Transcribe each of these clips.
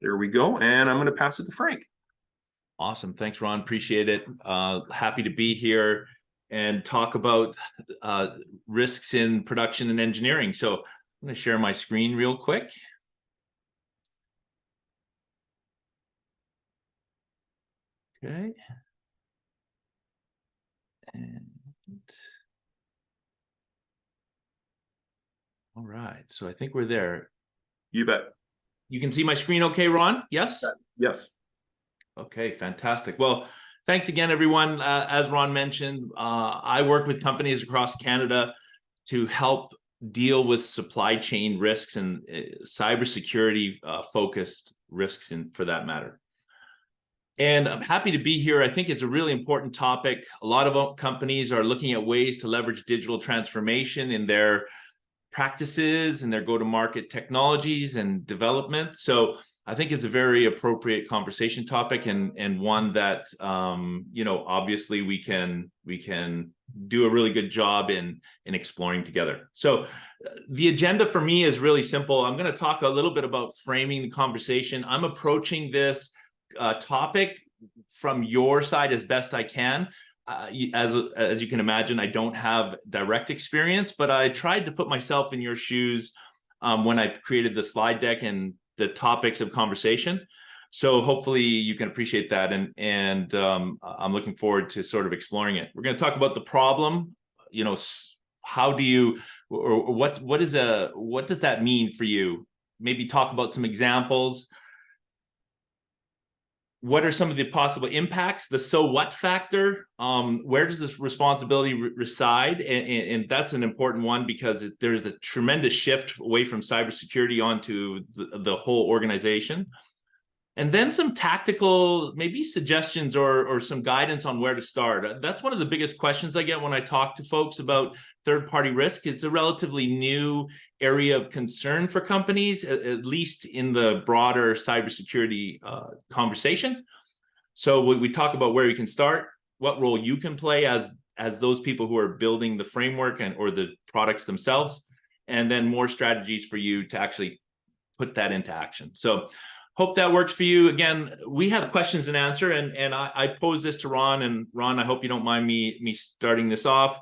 There we go. And I'm going to pass it to Frank. Awesome. Thanks, Ron. Appreciate it. Happy to be here and talk about risks in production and engineering. So I'm going to share my screen real quick. Okay. And all right. So I think we're there. You bet. You can see my screen okay, Ron? Yes? Yes. Okay, fantastic. Well, thanks again, everyone. As Ron mentioned, I work with companies across Canada to help deal with supply chain risks and cybersecurity focused risks for that matter. And I'm happy to be here. I think it's a really important topic. A lot of companies are looking at ways to leverage digital transformation in their practices and their go-to-market technologies and development. So I think it's a very appropriate conversation topic and one that obviously we can do a really good job in exploring together. So the agenda for me is really simple. I'm going to talk a little bit about framing the conversation. I'm approaching this topic from your side as best I can. As you can imagine, I don't have direct experience, but I tried to put myself in your shoes when I created the slide deck and the topics of conversation. So hopefully you can appreciate that, and I'm looking forward to sort of exploring it. We're going to talk about the problem. How do you, or what does that mean for you? Maybe talk about some examples. What are some of the possible impacts? The so what factor? Where does this responsibility reside? And that's an important one because there's a tremendous shift away from cybersecurity onto the whole organization. And then some tactical, maybe suggestions or some guidance on where to start. That's one of the biggest questions I get when I talk to folks about third-party risk. It's a relatively new area of concern for companies, at least in the broader cybersecurity conversation. So we talk about where you can start, what role you can play as those people who are building the framework or the products themselves, and then more strategies for you to actually put that into action. So hope that works for you. Again, we have questions and answer, and I pose this to Ron, and Ron, I hope you don't mind me starting this off.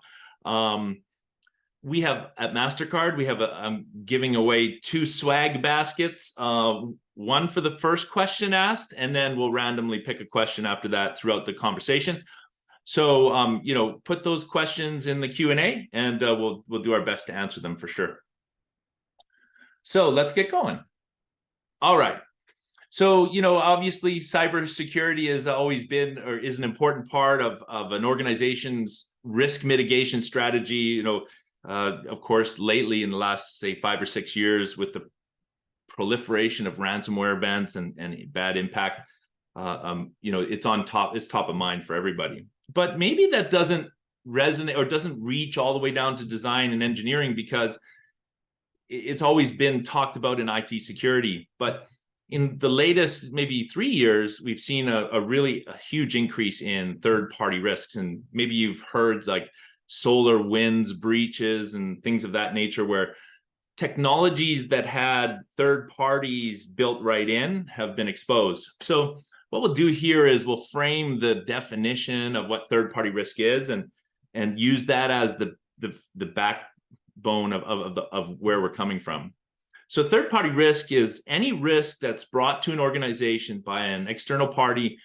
We have at Mastercard, I'm giving away 2 swag baskets, one for the first question asked, and then we'll randomly pick a question after that throughout the conversation. So, put those questions in the Q&A, and we'll do our best to answer them for sure. So let's get going. All right. So, obviously cybersecurity has always been or is an important part of an organization's risk mitigation strategy. Of course, lately in the last, say, 5 or 6 years with the proliferation of ransomware events and bad impact, it's top of mind for everybody. But maybe that doesn't resonate or doesn't reach all the way down to design and engineering because it's always been talked about in IT security. But in the latest maybe 3 years, we've seen a huge increase in third-party risks. And maybe you've heard like SolarWinds breaches and things of that nature, where technologies that had third parties built right in have been exposed. So what we'll do here is we'll frame the definition of what third-party risk is and use that as the backbone of where we're coming from. So third-party risk is any risk that's brought to an organization by an external party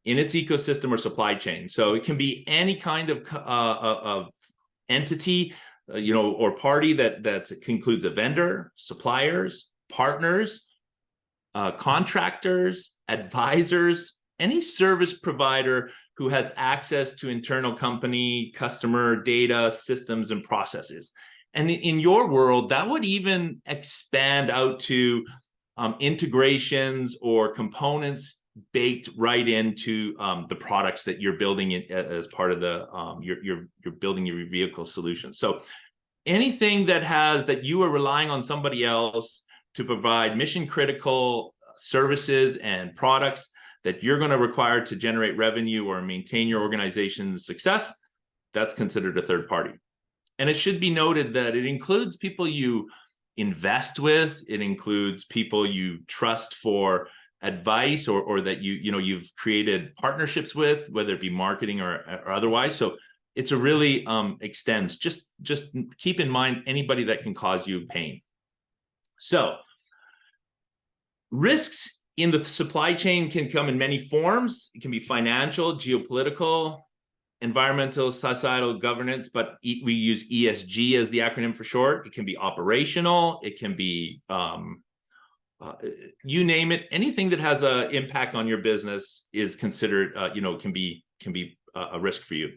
in its ecosystem or supply chain. So it can be any kind of entity, or party that includes a vendor, suppliers, partners, contractors, advisors, any service provider who has access to internal company, customer data, systems, and processes. And in your world, that would even expand out to integrations or components baked right into the products that you're building as part of the you're building your vehicle solution. So anything that you are relying on somebody else to provide mission critical services and products that you're going to require to generate revenue or maintain your organization's success, that's considered a third party. And it should be noted that it includes people you invest with. It includes people you trust for advice or that you've created partnerships with, whether it be marketing or otherwise. So it's a really extends. Just keep in mind anybody that can cause you pain. So risks in the supply chain can come in many forms. It can be financial, geopolitical, environmental, societal, governance, but we use ESG as the acronym for short. It can be operational. It can be you name it. Anything that has an impact on your business is considered, can be a risk for you.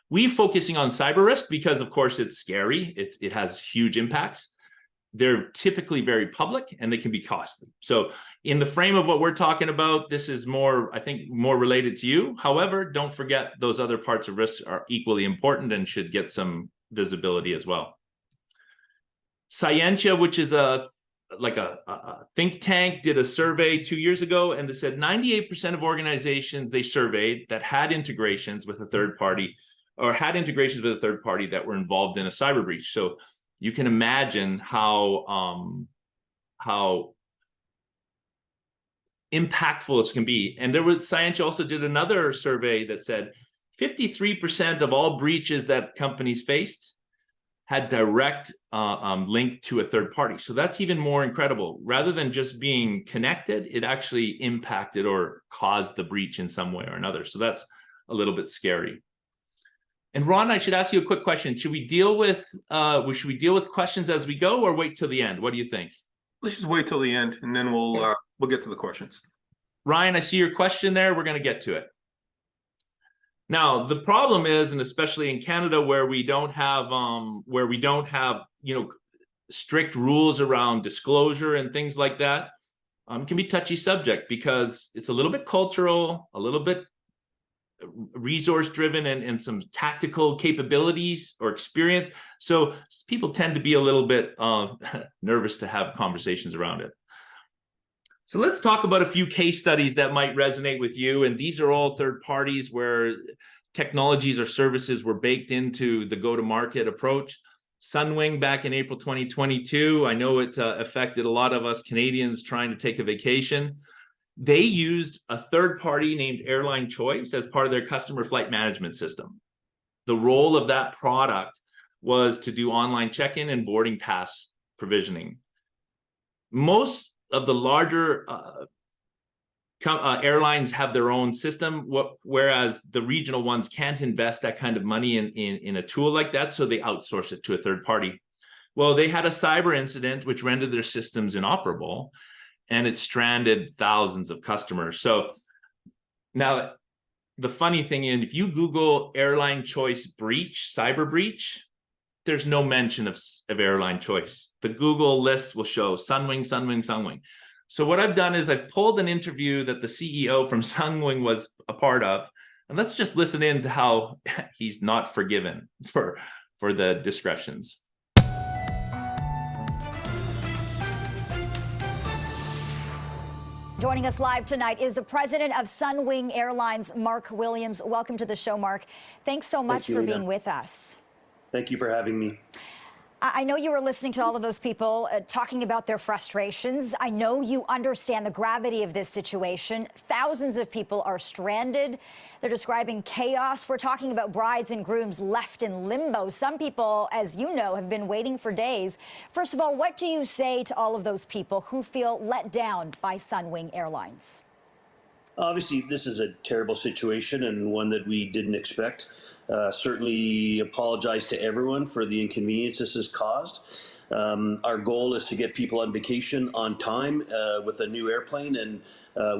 We're focusing on cyber risk because, of course, it's scary. It has huge impacts. They're typically very public and they can be costly. So in the frame of what we're talking about, this is more, I think, more related to you. However, don't forget those other parts of risk are equally important and should get some visibility as well. Scientia, which is a think tank, did a survey 2 years ago, and they said 98% of organizations they surveyed that had integrations with a third party that were involved in a cyber breach. So you can imagine how impactful this can be. And Scientia also did another survey that said 53% of all breaches that companies faced had direct link to a third party. So that's even more incredible. Rather than just being connected, it actually impacted or caused the breach in some way or another. So that's a little bit scary. And Ron, I should ask you a quick question. Should we deal with questions as we go, or wait till the end? What do you think? Let's just wait till the end, and then we'll get to the questions. Ryan, I see your question there. We're going to get to it. Now, the problem is, and especially in Canada, where we don't have strict rules around disclosure and things like that, can be a touchy subject because it's a little bit cultural, a little bit resource driven, and some tactical capabilities or experience. So people tend to be a little bit nervous to have conversations around it. So let's talk about a few case studies that might resonate with you. And these are all third parties where technologies or services were baked into the go-to-market approach. Sunwing back in April 2022, I know it affected a lot of us Canadians trying to take a vacation. They used a third party named Airline Choice as part of their customer flight management system. The role of that product was to do online check-in and boarding pass provisioning. Most of the larger airlines have their own system, whereas the regional ones can't invest that kind of money in a tool like that, so they outsource it to a third party. Well, they had a cyber incident which rendered their systems inoperable, and it stranded thousands of customers. So now the funny thing is, if you Google Airline Choice breach, cyber breach, there's no mention of Airline Choice. The Google list will show Sunwing, Sunwing, Sunwing. So what I've done is I've pulled an interview that the CEO from Sunwing was a part of, and let's just listen in to how he's not forgiven for the discretions. Joining us live tonight is the president of Sunwing Airlines, Mark Williams. Welcome to the show, Mark. Thanks so much for being with us. Thank you for having me. I know you were listening to all of those people talking about their frustrations. I know you understand the gravity of this situation. Thousands of people are stranded. They're describing chaos. We're talking about brides and grooms left in limbo. Some people, as you know, have been waiting for days. First of all, what do you say to all of those people who feel let down by Sunwing Airlines? Obviously, this is a terrible situation and one that we didn't expect. Certainly apologize to everyone for the inconvenience this has caused. Our goal is to get people on vacation on time with a new airplane and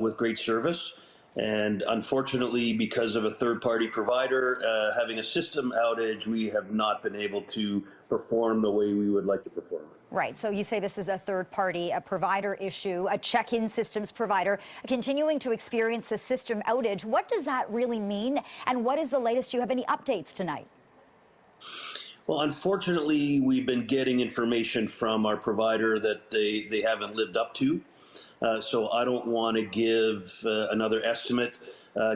with great service. And unfortunately, because of a third-party provider having a system outage, we have not been able to perform the way we would like to perform. Right. So you say this is a third-party, a provider issue, a check-in systems provider continuing to experience the system outage. What does that really mean? And what is the latest? Do you have any updates tonight? Well, unfortunately, we've been getting information from our provider that they haven't lived up to. So I don't want to give another estimate,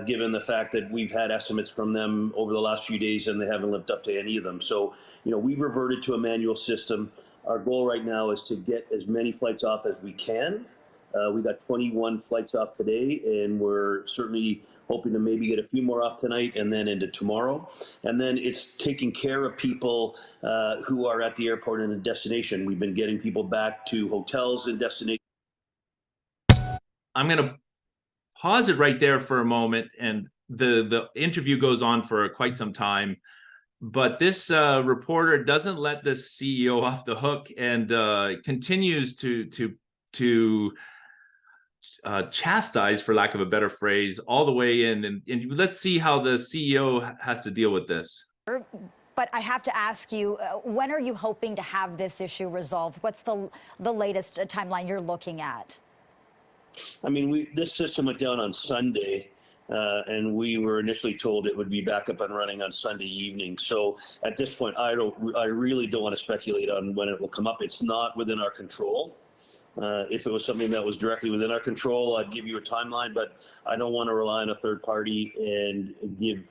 given the fact that we've had estimates from them over the last few days and they haven't lived up to any of them. So, we've reverted to a manual system. Our goal right now is to get as many flights off as we can We got 21 flights off today, and we're certainly hoping to maybe get a few more off tonight and then into tomorrow. And then it's taking care of people who are at the airport and a destination. We've been getting people back to hotels and destinations. I'm going to pause it right there for a moment, and the interview goes on for quite some time, but this reporter doesn't let this CEO off the hook and continues to chastise, for lack of a better phrase, all the way in. And let's see how the CEO has to deal with this. But I have to ask you, when are you hoping to have this issue resolved? What's the latest timeline you're looking at? I mean, this system went down on Sunday, and we were initially told it would be back up and running on Sunday evening. So at this point, I really don't want to speculate on when it will come up. It's not within our control. If it was something that was directly within our control, I'd give you a timeline, but I don't want to rely on a third party and give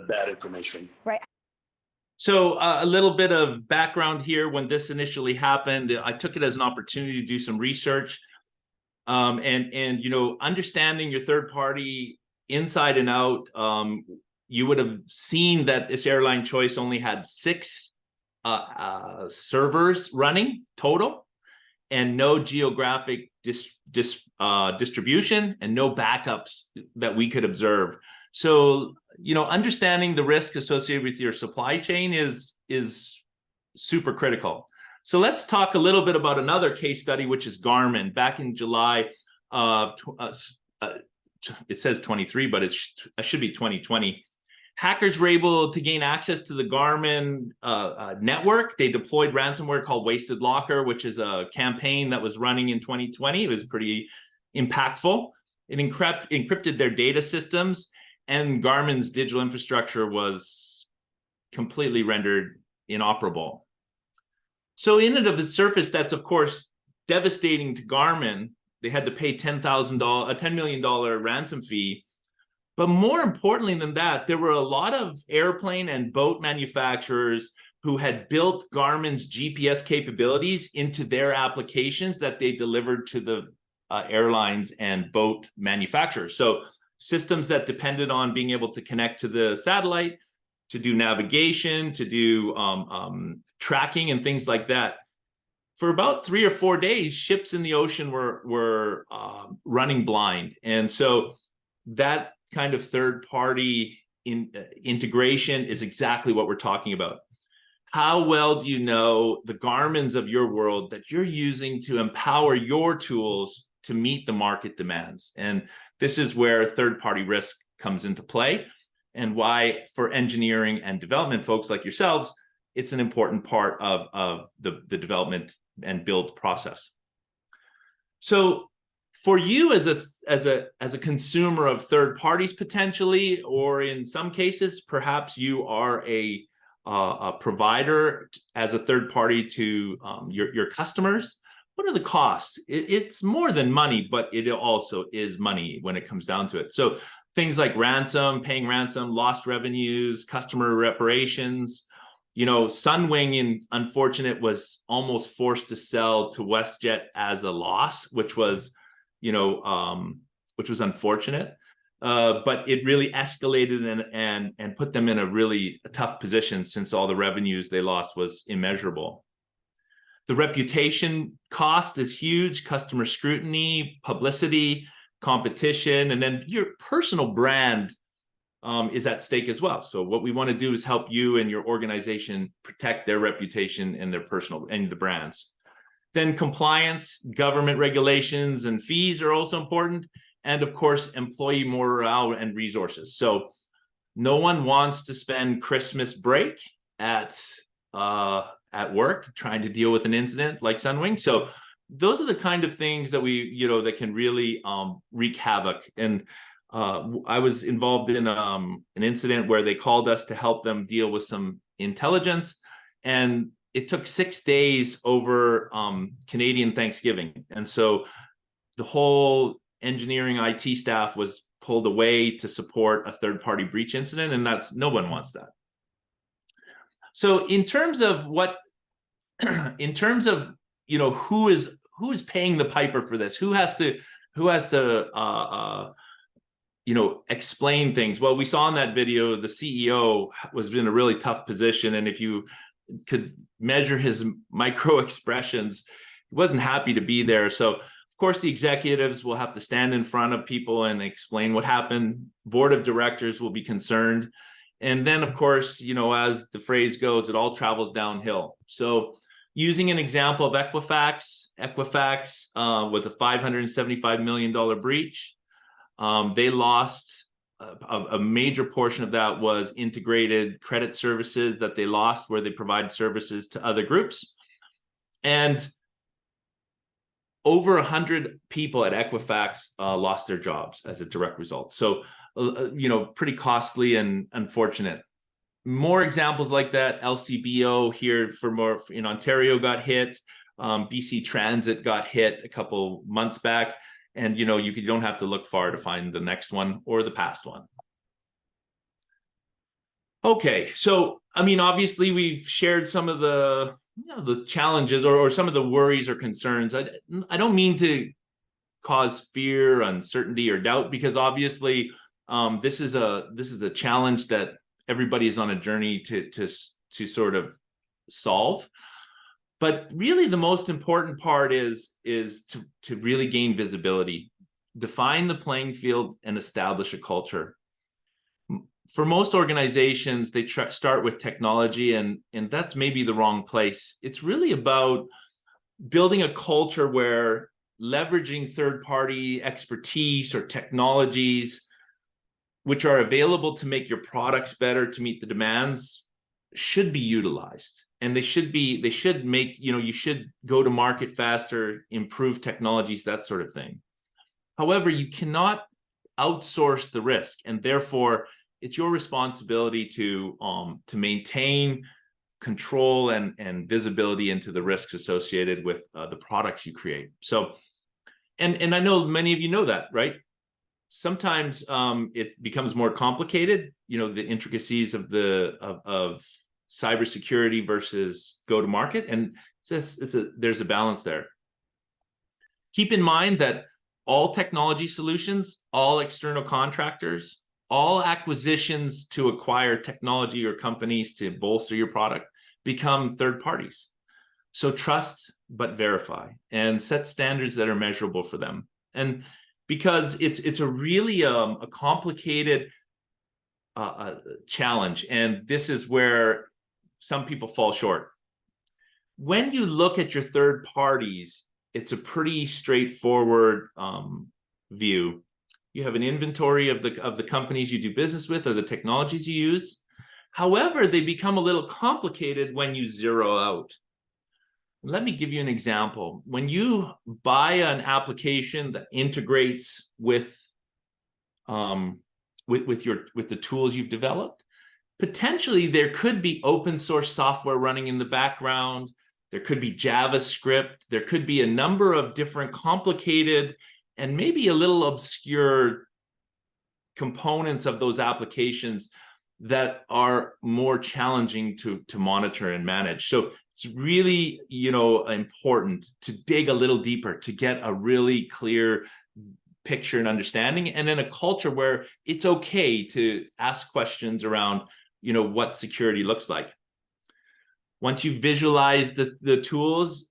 bad information. Right. So a little bit of background here. When this initially happened, I took it as an opportunity to do some research. And you know, understanding your third party inside and out, you would have seen that this airline choice only had 6 servers running total, and no geographic distribution, and no backups that we could observe. So, you know, understanding the risk associated with your supply chain is super critical. So let's talk a little bit about another case study, which is Garmin. Back in July, it says 23, but it should be 2020. Hackers were able to gain access to the Garmin network. They deployed ransomware called Wasted Locker, which is a campaign that was running in 2020. It was pretty impactful. It encrypted their data systems, and Garmin's digital infrastructure was completely rendered inoperable. So in and of the surface, that's of course devastating to Garmin. They had to pay $10 million ransom fee. But more importantly than that, there were a lot of airplane and boat manufacturers who had built Garmin's GPS capabilities into their applications that they delivered to the airlines and boat manufacturers. So systems that depended on being able to connect to the satellite, to do navigation, to do tracking and things like that. For about 3 or 4 days, ships in the ocean were running blind. And so that kind of third-party integration is exactly what we're talking about. How well do you know the Garmins of your world that you're using to empower your tools to meet the market demands? And this is where third-party risk comes into play, and why for engineering and development folks like yourselves, it's an important part of the development and build process. So for you as a consumer of third parties potentially, or in some cases, perhaps you are a provider as a third party to your customers, what are the costs? It's more than money, but it also is money when it comes down to it. So things like paying ransom, lost revenues, customer reparations. You know, Sunwing, in unfortunate, was almost forced to sell to WestJet as a loss, which was, you know, which was unfortunate. But it really escalated and put them in a really tough position, since all the revenues they lost was immeasurable. The reputation cost is huge: customer scrutiny, publicity, competition, and then your personal brand is at stake as well. So what we want to do is help you and your organization protect their reputation and their personal and the brands. Then compliance, government regulations, and fees are also important. And of course, employee morale and resources. So no one wants to spend Christmas break at work trying to deal with an incident like Sunwing. So those are the kind of things that that can really wreak havoc. And I was involved in an incident where they called us to help them deal with some intelligence, and it took 6 days over Canadian Thanksgiving. And so the whole engineering IT staff was pulled away to support a third-party breach incident, and no one wants that. So in terms of who is who is paying the piper for this? Who has to explain things? Well, we saw in that video, the CEO was in a really tough position. And if you could measure his micro expressions, he wasn't happy to be there. So of course, the executives will have to stand in front of people and explain what happened. Board of directors will be concerned. And then, of course, as the phrase goes, it all travels downhill. So using an example of Equifax was a $575 million breach. They lost a major portion of that was integrated credit services that they lost, where they provide services to other groups. And over 100 people at Equifax lost their jobs as a direct result. So, pretty costly and unfortunate. More examples like that. LCBO here in Ontario got hit. BC Transit got hit a couple months back. And, you don't have to look far to find the next one or the past one. Okay, so, obviously we've shared some of the challenges or some of the worries or concerns. I don't mean to cause fear, uncertainty, or doubt, because obviously this is a challenge that everybody is on a journey to sort of solve. But really, the most important part is to really gain visibility, define the playing field, and establish a culture. For most organizations, they start with technology, and that's maybe the wrong place. It's really about building a culture where leveraging third-party expertise or technologies which are available to make your products better to meet the demands should be utilized. And they should make, you should go to market faster, improve technologies, that sort of thing. However, you cannot outsource the risk, and therefore it's your responsibility to maintain control and visibility into the risks associated with the products you create. So, and I know many of you know that, right? Sometimes it becomes more complicated, the intricacies of cybersecurity versus go-to-market, and there's a balance there. Keep in mind that all technology solutions, all external contractors, all acquisitions to acquire technology or companies to bolster your product become third parties. So trust but verify, and set standards that are measurable for them. And because it's a really a complicated challenge, and this is where some people fall short. When you look at your third parties, it's a pretty straightforward view. You have an inventory of the companies you do business with or the technologies you use. However, they become a little complicated when you zero out. Let me give you an example. When you buy an application that integrates with the tools you've developed, potentially there could be open source software running in the background. There could be JavaScript. There could be a number of different complicated and maybe a little obscure components of those applications that are more challenging to monitor and manage. So it's really, important to dig a little deeper to get a really clear picture and understanding, and in a culture where it's okay to ask questions around, what security looks like. Once you visualize the tools,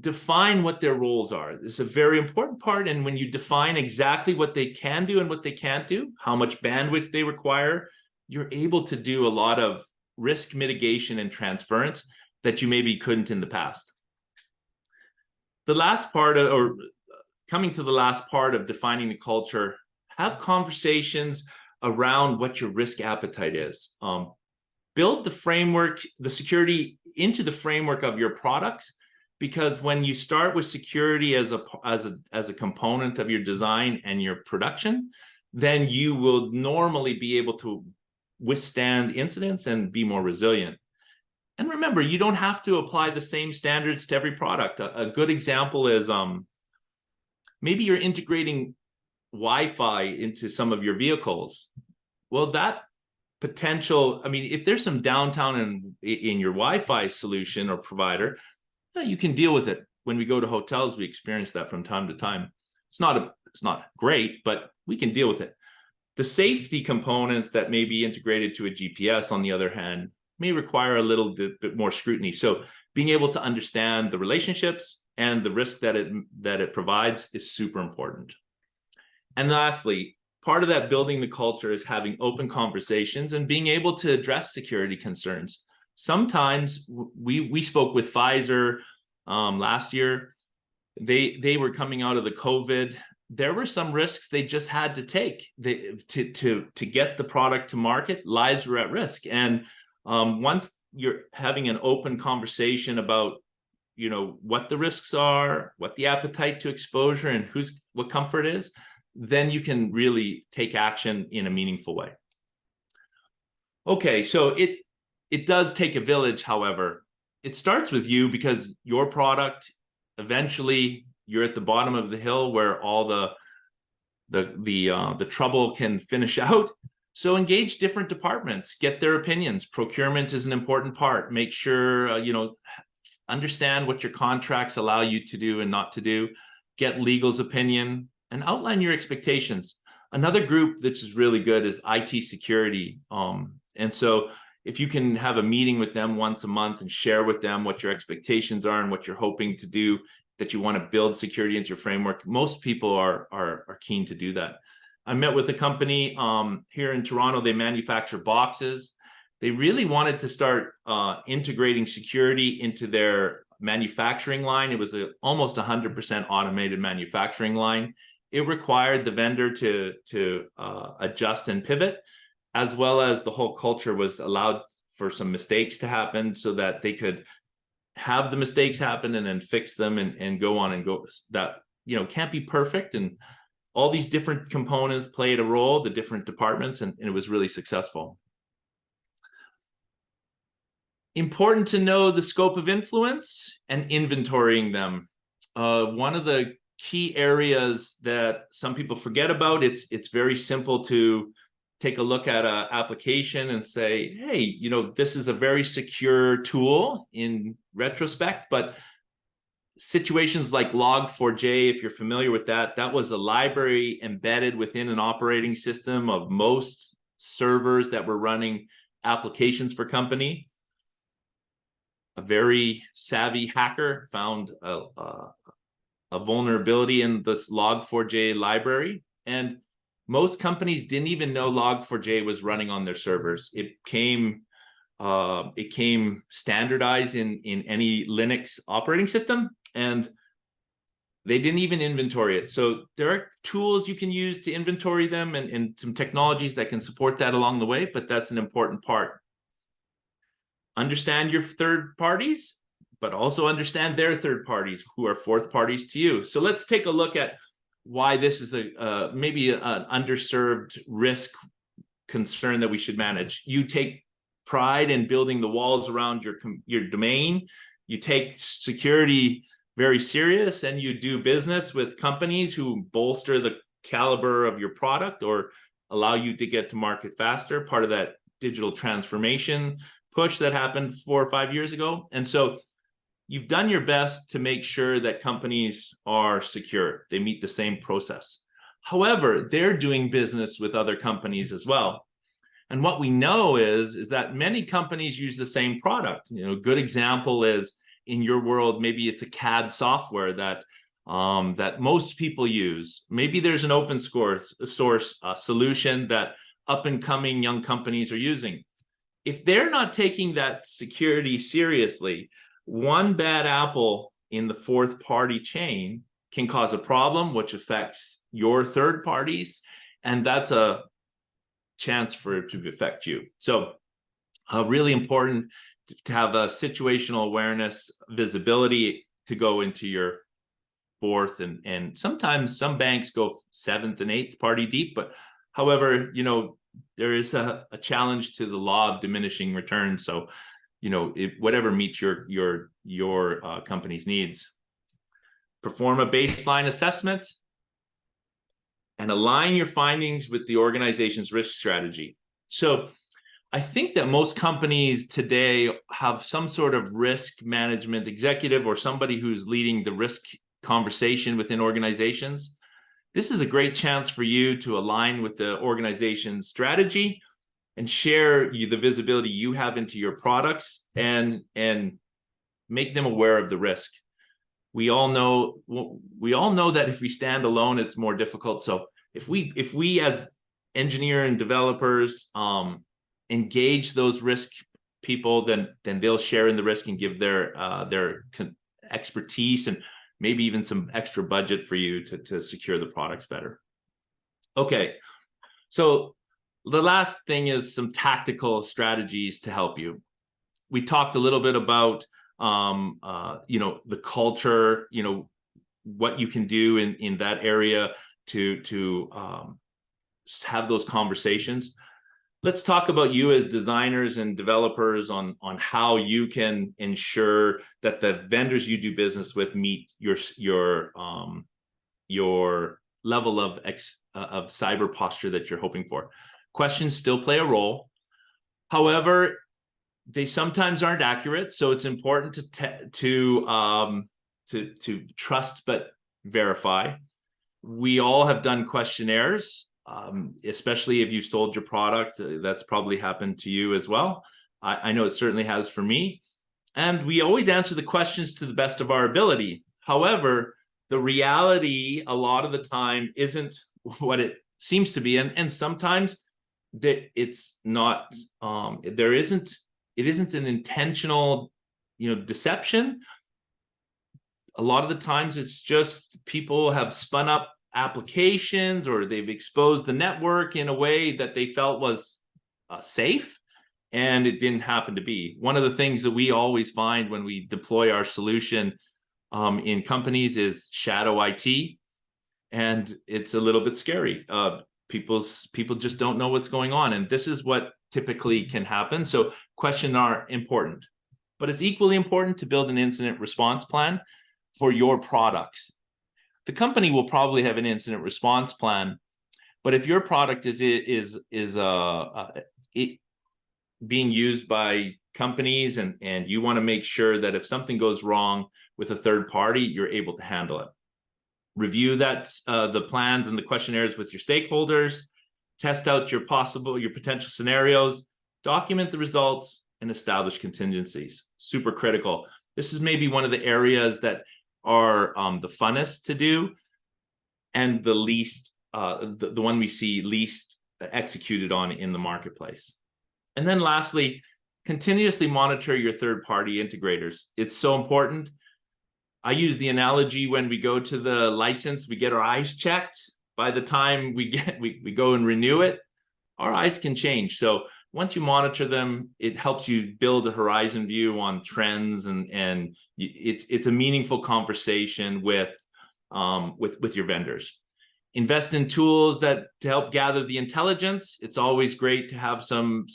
define what their roles are. This is a very important part. And when you define exactly what they can do and what they can't do, how much bandwidth they require, you're able to do a lot of risk mitigation and transference that you maybe couldn't in the past. The last part coming to the last part of defining the culture, have conversations around what your risk appetite is. Build the framework, the security into the framework of your products, because when you start with security as a component of your design and your production, then you will normally be able to withstand incidents and be more resilient. And remember, you don't have to apply the same standards to every product. A good example is maybe you're integrating Wi-Fi into some of your vehicles. Well, that potential, if there's some downtime in your Wi-Fi solution or provider, you can deal with it. when we go to hotels, we experience that from time to time. It's not great, but we can deal with it. The safety components that may be integrated to a GPS, on the other hand, may require a little bit more scrutiny. So being able to understand the relationships and the risk that it provides is super important. And lastly, part of that building the culture is having open conversations and being able to address security concerns. Sometimes we spoke with Pfizer last year. They were coming out of the COVID. There were some risks they just had to take to get the product to market. Lives were at risk. And once you're having an open conversation about, what the risks are, what the appetite to exposure, and what comfort is, then you can really take action in a meaningful way. Okay, so it does take a village. However, it starts with you, because your product, eventually you're at the bottom of the hill where all the trouble can finish out. So engage different departments, get their opinions. Procurement is an important part. Make sure, understand what your contracts allow you to do and not to do. Get legal's opinion and outline your expectations. Another group that's is really good is IT security. And so if you can have a meeting with them once a month and share with them what your expectations are and what you're hoping to do, that you want to build security into your framework, most people are keen to do that. I met with a company here in Toronto. They manufacture boxes. They really wanted to start integrating security into their manufacturing line. It was almost 100% automated manufacturing line. It required the vendor to adjust and pivot, as well as the whole culture was allowed for some mistakes to happen so that they could have the mistakes happen and then fix them and go on and go. That, can't be perfect. And all these different components played a role, the different departments, and it was really successful. Important to know the scope of influence and inventorying them. One of the key areas that some people forget about, it's very simple to take a look at an application and say, hey, this is a very secure tool in retrospect, but situations like Log4j, if you're familiar with that, that was a library embedded within an operating system of most servers that were running applications for company. A very savvy hacker found a vulnerability in this Log4j library, and most companies didn't even know Log4j was running on their servers. It came standardized in any Linux operating system, and they didn't even inventory it. So there are tools you can use to inventory them and some technologies that can support that along the way, but that's an important part. Understand your third parties, but also understand their third parties who are fourth parties to you. So let's take a look at why this is maybe an underserved risk concern that we should manage. You take pride in building the walls around your domain. You take security very serious, and you do business with companies who bolster the caliber of your product or allow you to get to market faster, part of that digital transformation push that happened 4 or 5 years ago. And so you've done your best to make sure that companies are secure. They meet the same process. However, they're doing business with other companies as well. And what we know is that many companies use the same product. A good example is, in your world, maybe it's a CAD software that most people use. Maybe there's an open source solution that up and coming young companies are using. If they're not taking that security seriously, one bad apple in the fourth party chain can cause a problem which affects your third parties, and that's a chance for it to affect you. So really important to have a situational awareness, visibility to go into your fourth, and sometimes some banks go seventh and eighth party deep, but however, there is a challenge to the law of diminishing returns. So, whatever meets your company's needs. Perform a baseline assessment and align your findings with the organization's risk strategy. So I think that most companies today have some sort of risk management executive or somebody who's leading the risk conversation within organizations. This is a great chance for you to align with the organization's strategy and share the visibility you have into your products and make them aware of the risk. We all know that if we stand alone, it's more difficult. So if we as engineer and developers engage those risk people, then they'll share in the risk and give their expertise and maybe even some extra budget for you to secure the products better. Okay, so the last thing is some tactical strategies to help you. We talked a little bit about the culture, what you can do in that area to have those conversations. Let's talk about you as designers and developers on how you can ensure that the vendors you do business with meet your level of cyber posture that you're hoping for. Questions still play a role. However, they sometimes aren't accurate, so it's important to trust but verify. We all have done questionnaires. Especially if you've sold your product, that's probably happened to you as well. I know it certainly has for me. And we always answer the questions to the best of our ability. However, the reality a lot of the time isn't what it seems to be. And sometimes that it's not, it isn't an intentional, deception. A lot of the times it's just people have spun up applications or they've exposed the network in a way that they felt was safe, and it didn't happen to be. One of the things that we always find when we deploy our solution in companies is shadow IT, and it's a little bit scary. People just don't know what's going on, and this is what typically can happen. So questions are important, but it's equally important to build an incident response plan for your products. The company will probably have an incident response plan, but if your product is being used by companies and you want to make sure that if something goes wrong with a third party, you're able to handle it. Review the plans and the questionnaires with your stakeholders, test out your potential scenarios, document the results, and establish contingencies. Super critical. This is maybe one of the areas that are the funnest to do and the least, the one we see least executed on in the marketplace. And then lastly, continuously monitor your third-party integrators. It's so important. I use the analogy when we go to the license, we get our eyes checked. By the time we go and renew it, our eyes can change. So once you monitor them, it helps you build a horizon view on trends, and it's a meaningful conversation with your vendors. Invest in tools to help gather the intelligence. It's always great to have some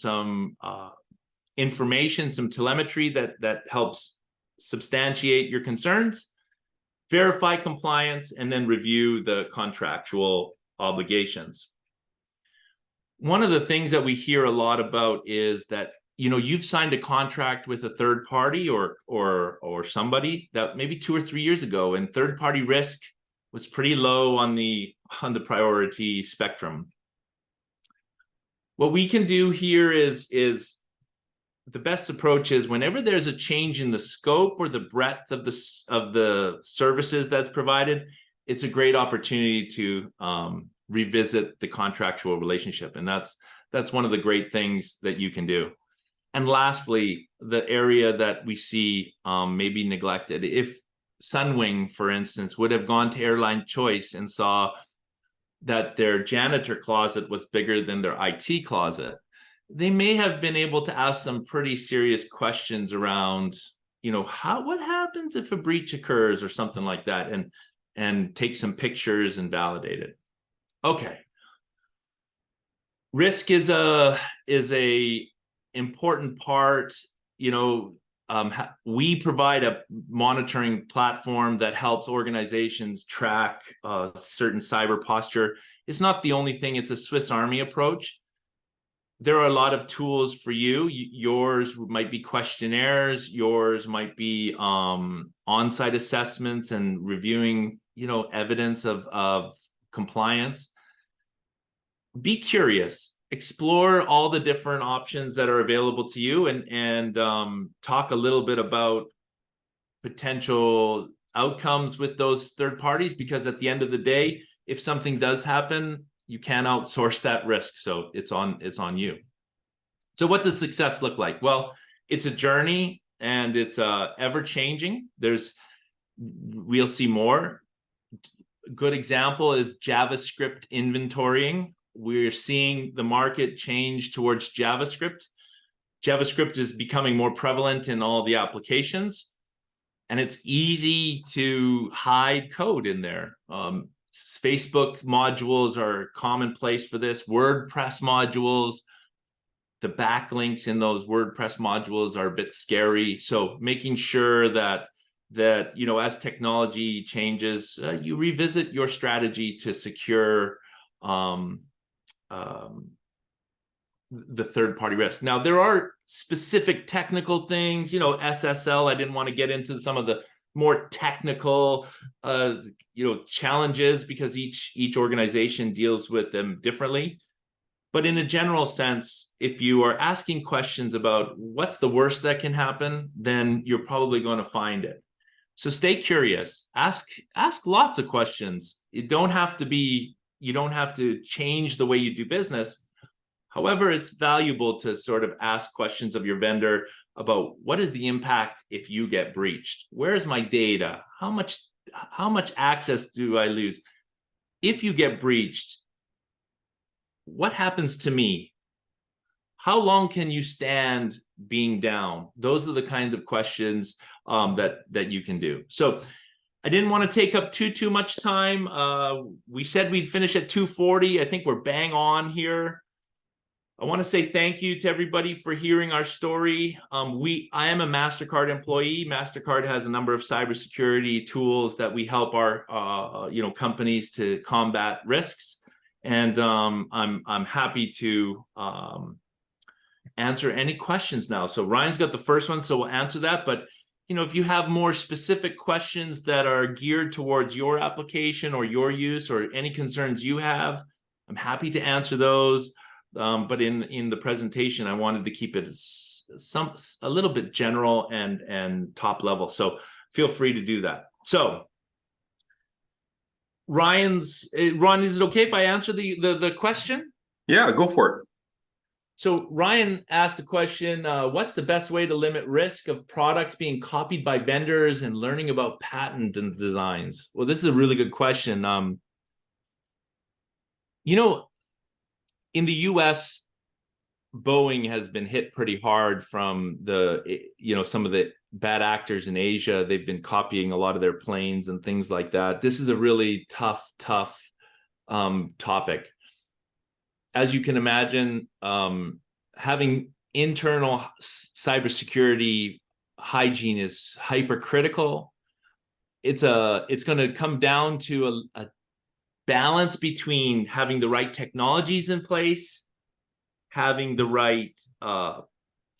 information, some telemetry that helps substantiate your concerns. Verify compliance, and then review the contractual obligations. One of the things that we hear a lot about is that you've signed a contract with a third party or somebody that maybe 2 or 3 years ago, and third party risk was pretty low on the priority spectrum. What we can do here is the best approach is whenever there's a change in the scope or the breadth of the services that's provided, it's a great opportunity to revisit the contractual relationship. And that's one of the great things that you can do. And lastly, the area that we see maybe neglected. If Sunwing, for instance, would have gone to Airline Choice and saw that their janitor closet was bigger than their IT closet, they may have been able to ask some pretty serious questions around, what happens if a breach occurs or something like that, and take some pictures and validate it. Okay. Risk is a important part. We provide a monitoring platform that helps organizations track certain cyber posture. It's not the only thing. It's a Swiss Army approach. there are a lot of tools for you. Yours might be questionnaires. Yours might be on-site assessments and reviewing, evidence of compliance. Be curious. Explore all the different options that are available to you, and talk a little bit about potential outcomes with those third parties, because at the end of the day, if something does happen, you can't outsource that risk. So it's on you. So what does success look like? Well, it's a journey, and it's ever changing. We'll see more. Good example is JavaScript inventorying. We're seeing the market change towards JavaScript. JavaScript is becoming more prevalent in all the applications, and it's easy to hide code in there. Facebook modules are commonplace for this. WordPress modules, the backlinks in those WordPress modules are a bit scary. So making sure that as technology changes, you revisit your strategy to secure the third-party risk. Now, there are specific technical things, SSL. I didn't want to get into some of the more technical challenges, because each organization deals with them differently. But in a general sense, if you are asking questions about what's the worst that can happen, then you're probably going to find it. So stay curious. Ask lots of questions. You don't have to change the way you do business. However, it's valuable to sort of ask questions of your vendor about what is the impact if you get breached? Where's my data? How much access do I lose? If you get breached, what happens to me? How long can you stand being down? Those are the kinds of questions that you can do. So I didn't want to take up too much time. We said we'd finish at 2:40. I think we're bang on here. I want to say thank you to everybody for hearing our story. I am a Mastercard employee. Mastercard has a number of cybersecurity tools that we help our companies to combat risks, and I'm happy to answer any questions now. So Ryan's got the first one, so we'll answer that. But if you have more specific questions that are geared towards your application or your use, or any concerns you have, I'm happy to answer those. But in the presentation, I wanted to keep it a little bit general and top level. So feel free to do that. So Ron, is it okay if I answer the question? Yeah, go for it. So Ryan asked the question, what's the best way to limit risk of products being copied by vendors and learning about patent and designs? Well, this is a really good question. In the US, Boeing has been hit pretty hard from some of the bad actors in Asia. They've been copying a lot of their planes and things like that. This is a really tough topic. As you can imagine, having internal cybersecurity hygiene is hypercritical. It's going to come down to a balance between having the right technologies in place, having the right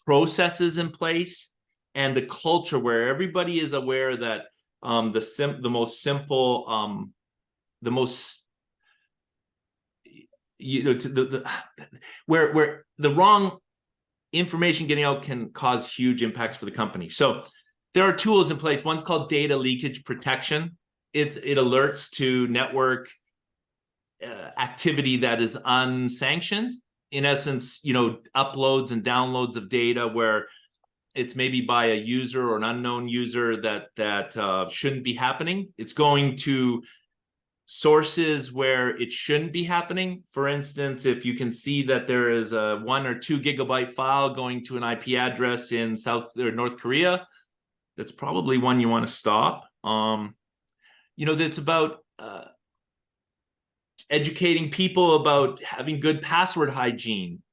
processes in place, and the culture where everybody is aware that where the wrong information getting out can cause huge impacts for the company. So there are tools in place. One's called data leakage protection. It alerts to network activity that is unsanctioned. In essence, uploads and downloads of data where it's maybe by a user or an unknown user that shouldn't be happening. It's going to sources where it shouldn't be happening. For instance, if you can see that there is a 1 or 2 gigabyte file going to an IP address in South or North Korea, that's probably one you want to stop. That's about educating people about having good password hygiene,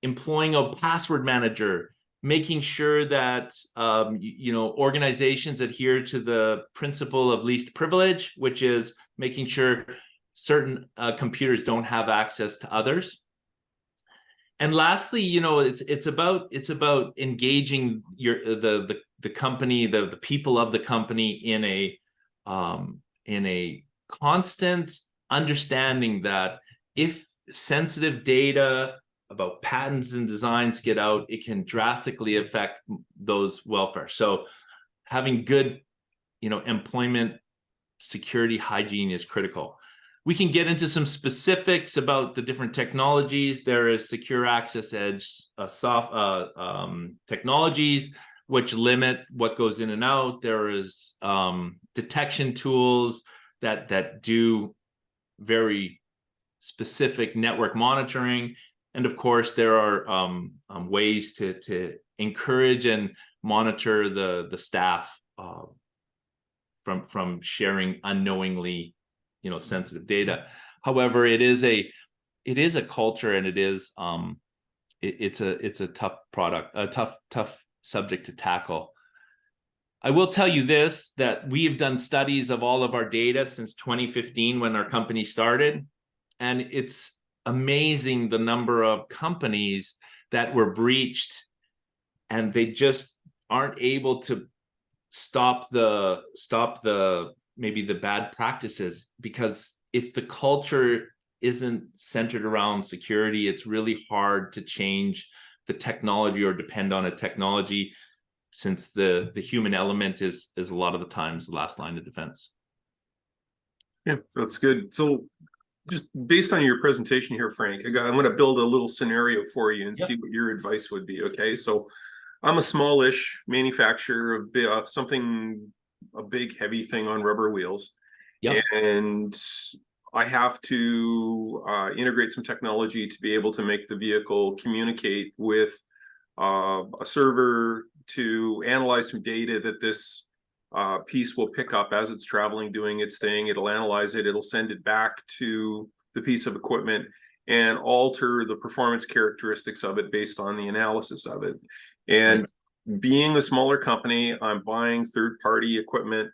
employing a password manager, making sure that organizations adhere to the principle of least privilege, which is making sure certain computers don't have access to others. And lastly, you know, it's about engaging the company, the people of the company in a constant understanding that if sensitive data about patents and designs get out, it can drastically affect those welfare. So having good, you know, employment security hygiene is critical. We can get into some specifics about the different technologies. There is secure access edge technologies, which limit what goes in and out. There is detection tools that do very specific network monitoring. And of course, there are ways to encourage and monitor the staff from sharing unknowingly, you know, sensitive data. However, it is a culture, and it's a tough product, a tough subject to tackle. I will tell you this, that we have done studies of all of our data since 2015 when our company started, and it's amazing the number of companies that were breached, and they just aren't able to stop the maybe the bad practices, because if the culture isn't centered around security, it's really hard to change the technology or depend on a technology, since the human element is a lot of the times the last line of defense. Yeah, that's good. So just based on your presentation here, Frank, I'm going to build a little scenario for you and see what your advice would be. Okay, so I'm a smallish manufacturer of something, a big heavy thing on rubber wheels. Yep. And I have to integrate some technology to be able to make the vehicle communicate with a server to analyze some data that this piece will pick up as it's traveling, doing its thing. It'll analyze it. It'll send it back to the piece of equipment and alter the performance characteristics of it based on the analysis of it. And being a smaller company, I'm buying third-party equipment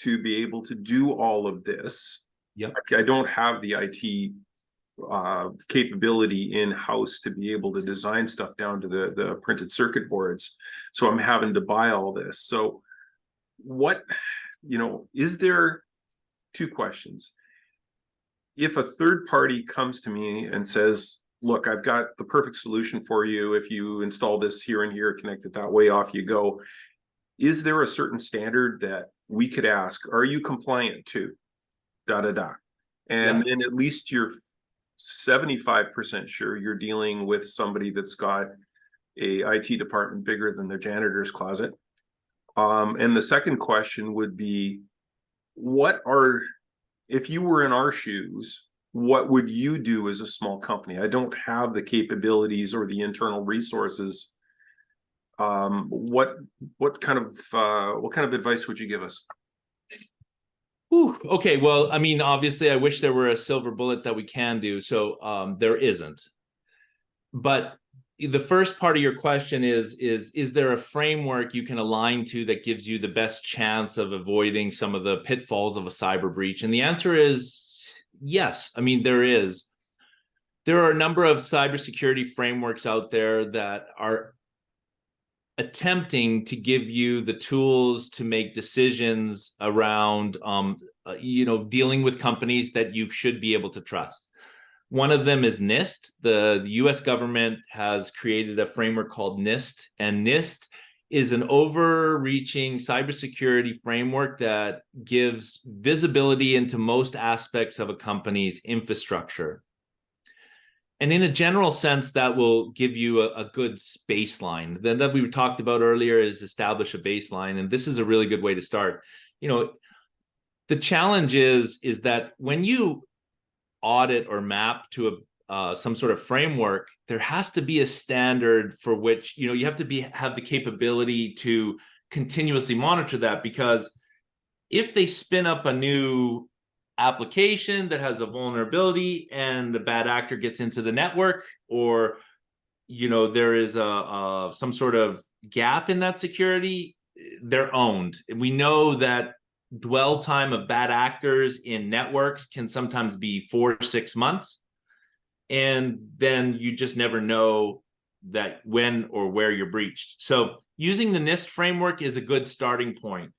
to be able to do all of this. Yep. I don't have the IT capability in-house to be able to design stuff down to the printed circuit boards. So I'm having to buy all this. So what, you know, is there two questions? If a third party comes to me and says, look, I've got the perfect solution for you. If you install this here and here, connect it that way, off you go. Is there a certain standard that we could ask, are you compliant to da-da-da? And then at least you're 75% sure you're dealing with somebody that's got a IT department bigger than their janitor's closet. And the second question would be, if you were in our shoes, what would you do as a small company? I don't have the capabilities or the internal resources. What kind of advice would you give us? Ooh, okay, well, I mean, obviously, I wish there were a silver bullet that we can do. So there isn't. But the first part of your question is there a framework you can align to that gives you the best chance of avoiding some of the pitfalls of a cyber breach? And the answer is yes. I mean, there is. There are a number of cybersecurity frameworks out there that are attempting to give you the tools to make decisions around, you know, dealing with companies that you should be able to trust. One of them is NIST. The US government has created a framework called NIST, and NIST is an overreaching cybersecurity framework that gives visibility into most aspects of a company's infrastructure. And in a general sense, that will give you a good baseline. Then that we talked about earlier is establish a baseline, and this is a really good way to start. You know, the challenge is that when you audit or map to some sort of framework, there has to be a standard for which, you know, you have to have the capability to continuously monitor that, because if they spin up a new application that has a vulnerability and the bad actor gets into the network, or, you know, there is some sort of gap in that security, they're owned. We know that dwell time of bad actors in networks can sometimes be 4 to 6 months. and then you just never know that when or where you're breached. So using the NIST framework is a good starting point.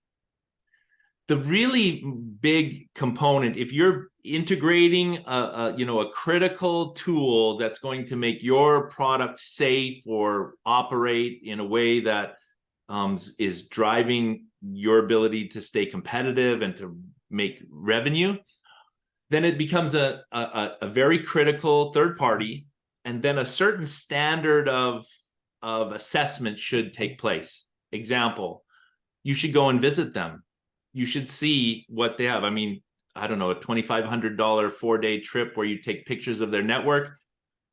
The really big component, if you're integrating a critical tool that's going to make your product safe or operate in a way that is driving your ability to stay competitive and to make revenue, then it becomes a very critical third party, and then a certain standard of assessment should take place. Example, you should go and visit them. You should see what they have. I mean, I don't know, a $2,500 4-day trip where you take pictures of their network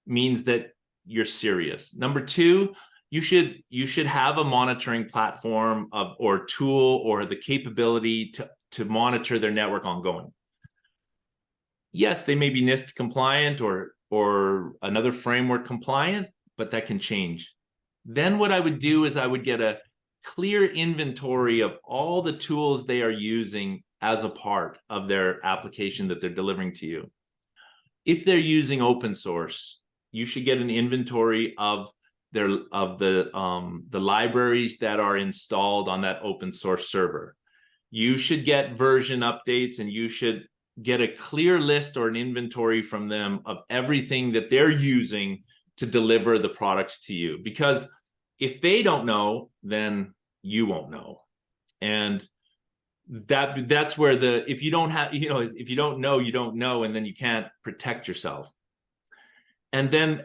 means that you're serious. Number two, you should have a monitoring platform or tool or the capability to monitor their network ongoing. Yes, they may be NIST compliant or another framework compliant, but that can change. Then what I would do is I would get a clear inventory of all the tools they are using as a part of their application that they're delivering to you. If they're using open source, you should get an inventory of the libraries that are installed on that open source server. You should get version updates, and you should get a clear list or an inventory from them of everything that they're using to deliver the products to you. Because if they don't know, then you won't know. And that's where if you don't have, if you don't know, you don't know, and then you can't protect yourself. And then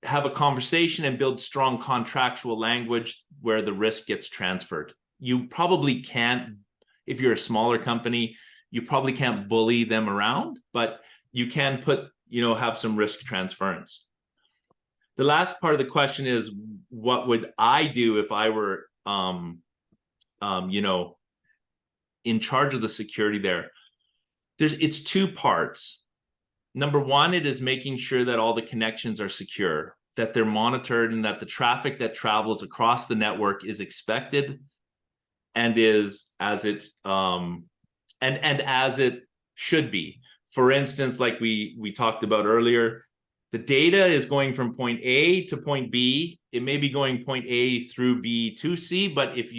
have a conversation and build strong contractual language where the risk gets transferred. You probably can't, if you're a smaller company, you probably can't bully them around, but you can have some risk transference. The last part of the question is, what would I do if I were, in charge of the security there? It's two parts. Number one, it is making sure that all the connections are secure, that they're monitored, and that the traffic that travels across the network is expected and is as it as it should be. For instance, like we talked about earlier, the data is going from point A to point B. It may be going point A through B to C, but if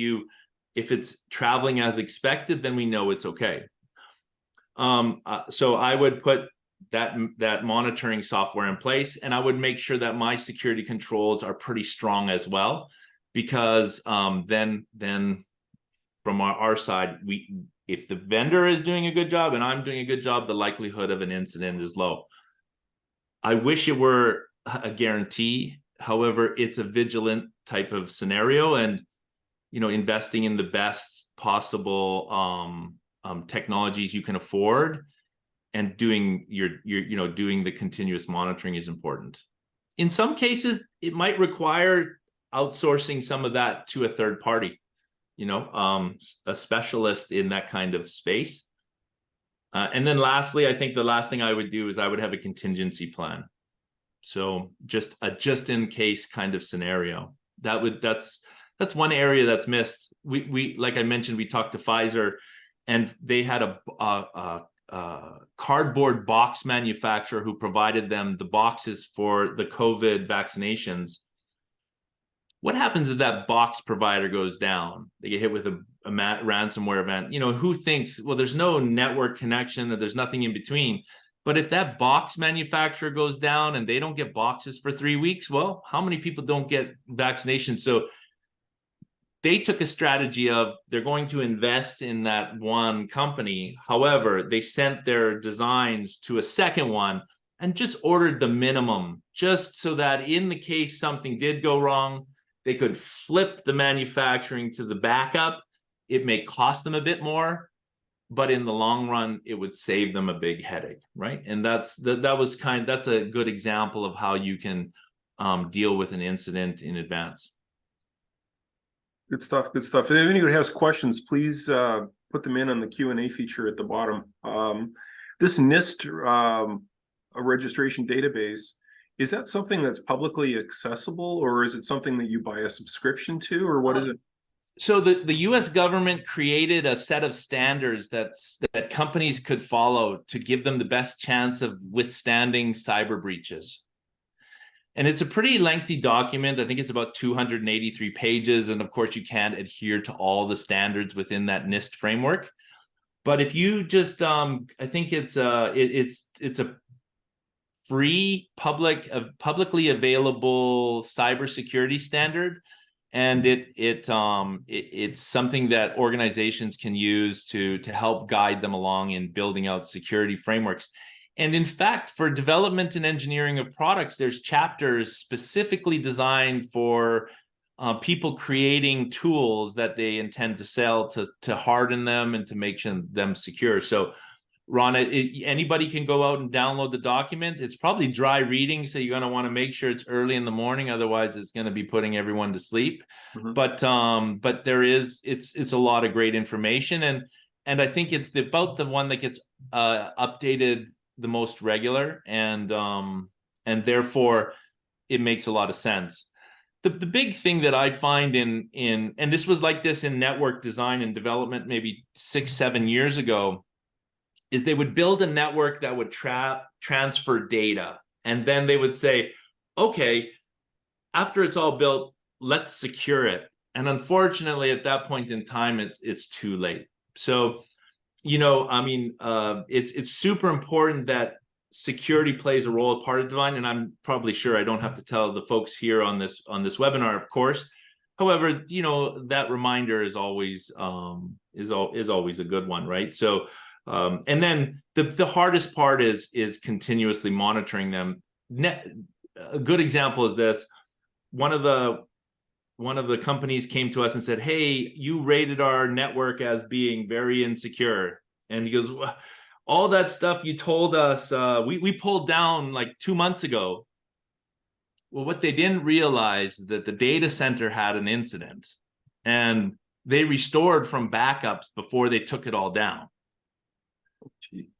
it's traveling as expected, then we know it's okay. So I would put that monitoring software in place, and I would make sure that my security controls are pretty strong as well, because then from our side, if the vendor is doing a good job and I'm doing a good job, the likelihood of an incident is low. I wish it were a guarantee. However, it's a vigilant type of scenario, and investing in the best possible technologies you can afford, and doing doing the continuous monitoring is important. In some cases, it might require outsourcing some of that to a third party, a specialist in that kind of space. And then lastly, I think the last thing I would do is I would have a contingency plan. So just a in case kind of scenario. That's one area that's missed. We like I mentioned, we talked to Pfizer, and they had a cardboard box manufacturer who provided them the boxes for the COVID vaccinations. What happens if that box provider goes down? They get hit with a ransomware event. Who thinks, well, there's no network connection, or there's nothing in between. But if that box manufacturer goes down and they don't get boxes for 3 weeks, well, how many people don't get vaccinations? So they took a strategy of they're going to invest in that one company. However, they sent their designs to a second one and just ordered the minimum, just so that in the case something did go wrong, they could flip the manufacturing to the backup. It may cost them a bit more, but in the long run, it would save them a big headache, right? And that's a good example of how you can deal with an incident in advance. Good stuff. Good stuff. And if anybody has questions, please put them in on the Q&A feature at the bottom. This NIST registration database, is that something that's publicly accessible, or is it something that you buy a subscription to, or what is it? So the US government created a set of standards that companies could follow to give them the best chance of withstanding cyber breaches. And it's a pretty lengthy document. I think it's about 283 pages. And of course, you can't adhere to all the standards within that NIST framework. But if you just, I think it's a free publicly available cybersecurity standard, and it's something that organizations can use to help guide them along in building out security frameworks. And in fact, for development and engineering of products, there's chapters specifically designed for people creating tools that they intend to sell to harden them and to make them secure. So, Ron, anybody can go out and download the document. It's probably dry reading, so you're going to want to make sure it's early in the morning. Otherwise, it's going to be putting everyone to sleep. Mhm. But it's a lot of great information, and I think it's about the one that gets updated the most regular, and therefore it makes a lot of sense. The big thing that I find in and this was like this in network design and development maybe 6-7 years ago, is they would build a network that would transfer data, and then they would say, okay, after it's all built, let's secure it. And unfortunately, at that point in time, it's too late. So, I mean, it's super important that security plays a role, part of design, and I'm probably sure I don't have to tell the folks here on this webinar, of course. However, that reminder is always always a good one, right? So, and then the hardest part is continuously monitoring them. A good example is this: one of the companies came to us and said, "Hey, you rated our network as being very insecure," and he goes, well, all that stuff you told us, we pulled down like 2 months ago. Well, what they didn't realize that the data center had an incident, and they restored from backups before they took it all down.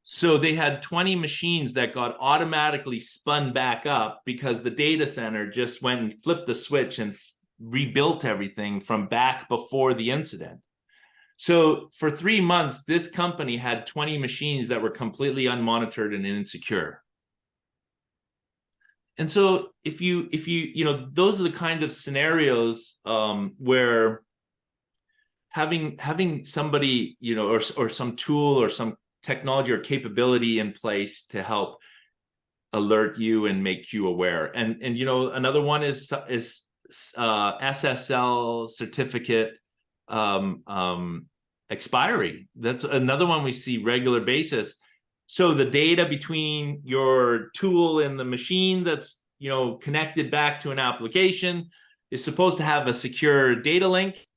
So they had 20 machines that got automatically spun back up because the data center just went and flipped the switch and rebuilt everything from back before the incident. So for 3 months, this company had 20 machines that were completely unmonitored and insecure. And so if you those are the kind of scenarios where having somebody, or some tool or some technology or capability in place to help alert you and make you aware. And another one is SSL certificate expiry. That's another one we see regular basis. So the data between your tool and the machine that's connected back to an application is supposed to have a secure data link.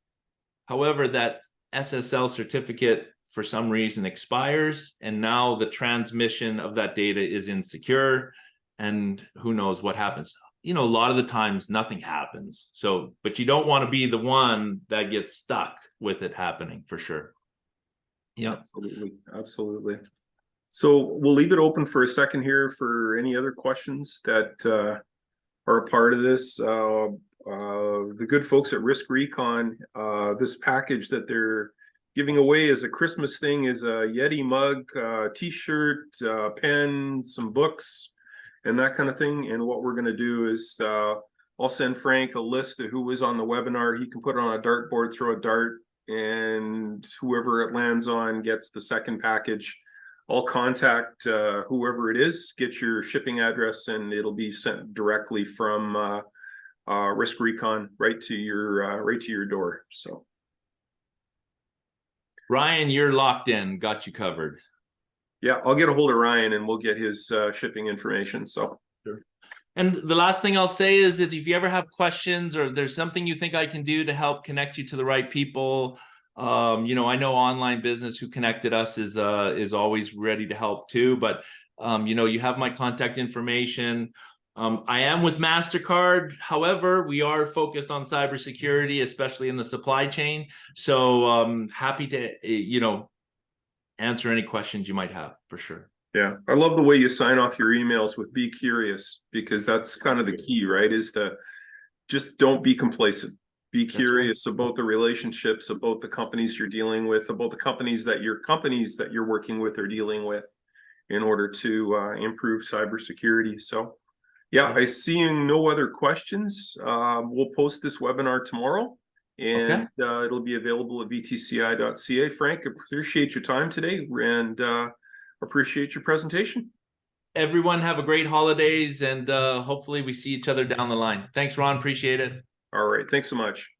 However, that SSL certificate for some reason expires, and now the transmission of that data is insecure, and who knows what happens. A lot of the times nothing happens. So, but you don't want to be the one that gets stuck with it happening, for sure. Yeah, Absolutely. So we'll leave it open for a second here for any other questions that are a part of this. The good folks at RiskRecon, this package that they're giving away as a Christmas thing is a Yeti mug, t-shirt, pen, some books, and that kind of thing. And what we're going to do is I'll send Frank a list of who was on the webinar. He can put it on a dartboard, throw a dart, and whoever it lands on gets the second package. I'll contact whoever it is, get your shipping address, and it'll be sent directly from RiskRecon right to your door. So, Ryan, you're locked in. Got you covered. Yeah, I'll get a hold of Ryan and we'll get his shipping information. So, sure. And the last thing I'll say is that if you ever have questions or there's something you think I can do to help connect you to the right people, I know Online Business, who connected us, is always ready to help too. But you have my contact information. I am with Mastercard. However, we are focused on cybersecurity, especially in the supply chain. So happy to answer any questions you might have, for sure. Yeah, I love the way you sign off your emails with "be curious," because that's kind of the key, right? Is to just don't be complacent. Be That's curious about the relationships, about the companies you're dealing with, about the companies that you're working with are dealing with in order to improve cybersecurity. So yeah, I seeing no other questions. We'll post this webinar tomorrow, and it'll be available at vtci.ca. Frank, appreciate your time today, and appreciate your presentation. Everyone have a great holidays, and hopefully we see each other down the line. Thanks, Ron. Appreciate it. All right, thanks so much.